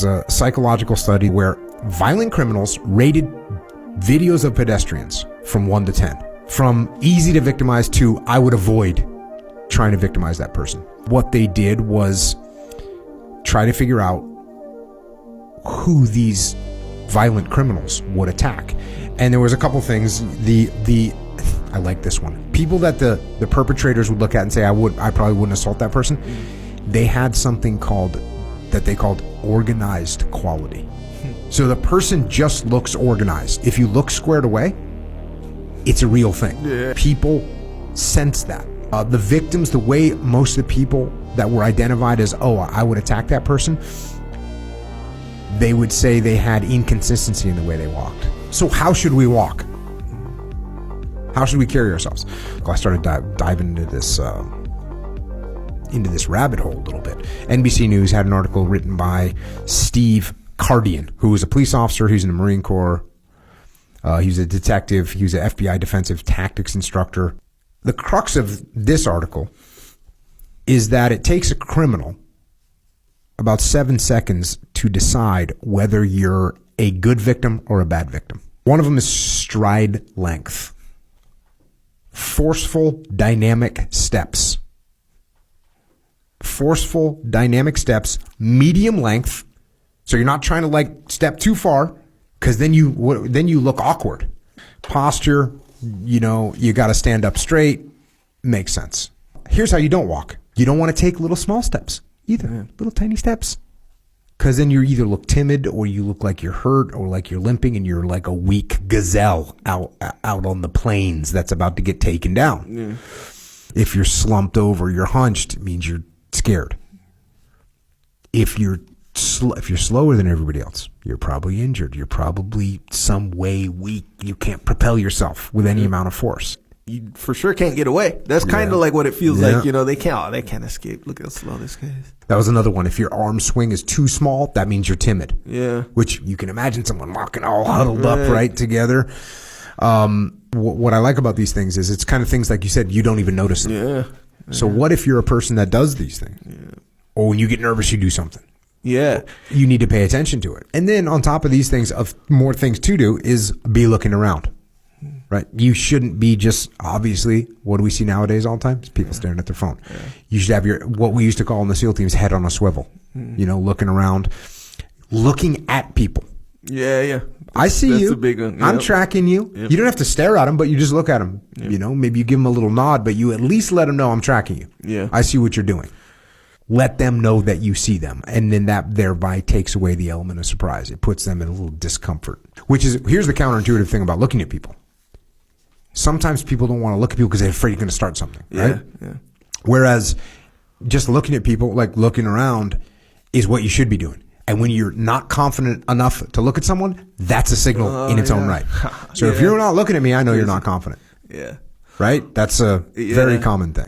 was a psychological study where violent criminals rated videos of pedestrians from 1 to 10. From easy to victimize to I would avoid trying to victimize that person. What they did was try to figure out who these violent criminals would attack. And there was a couple things. I like this one. People that the perpetrators would look at and say, I probably wouldn't assault that person. They had something that they called organized quality. So the person just looks organized. If you look squared away, it's a real thing. Yeah. People sense that. The victims, the way most of the people that were identified as, I would attack that person, they would say they had inconsistency in the way they walked. So how should we walk? How should we carry ourselves? Well, I started diving into this rabbit hole a little bit. NBC News had an article written by Steve Cardian, who was a police officer. He's in the Marine Corps. He's a detective. He was an FBI defensive tactics instructor. The crux of this article is that it takes a criminal about 7 seconds to decide whether you're a good victim or a bad victim. One of them is stride length. Forceful, dynamic steps. Forceful, dynamic steps, medium length. So you're not trying to step too far, because then you look awkward. Posture, you got to stand up straight. Makes sense. Here's how you don't walk. You don't want to take little small steps either. Yeah. Little tiny steps. Because then you either look timid, or you look like you're hurt, or like you're limping, and you're like a weak gazelle out on the plains that's about to get taken down. Yeah. If you're slumped over, you're hunched, it means you're scared. If you're slower than everybody else, you're probably injured. You're probably some way weak. You can't propel yourself with any amount of force. You for sure can't get away. That's kind of like what it feels like. They can't escape. Look how slow this guy is. That was another one. If your arm swing is too small, that means you're timid. Yeah. Which you can imagine someone walking all huddled up right together. What I like about these things is it's kind of things like you said, you don't even notice them. Yeah. So what if you're a person that does these things? Yeah. Or when you get nervous, you do something. Yeah. You need to pay attention to it. And then on top of these things, of more things to do is be looking around. Right? You shouldn't be just, obviously, what do we see nowadays all the time? It's people staring at their phone. Yeah. You should have what we used to call in the SEAL teams, head on a swivel. Looking around, looking at people. Yeah. I see you. That's a big one. Yep. I'm tracking you. Yep. You don't have to stare at them, but you just look at them. Yep. Maybe you give them a little nod, but you at least let them know I'm tracking you. Yeah. I see what you're doing. Let them know that you see them. And then that thereby takes away the element of surprise. It puts them in a little discomfort. Here's the counterintuitive thing about looking at people. Sometimes people don't want to look at people because they're afraid you're going to start something, right? Yeah. Whereas just looking at people, like looking around, is what you should be doing. And when you're not confident enough to look at someone, that's a signal in its own right. So if you're not looking at me, I know you're not confident. Yeah. Right? That's a very common thing.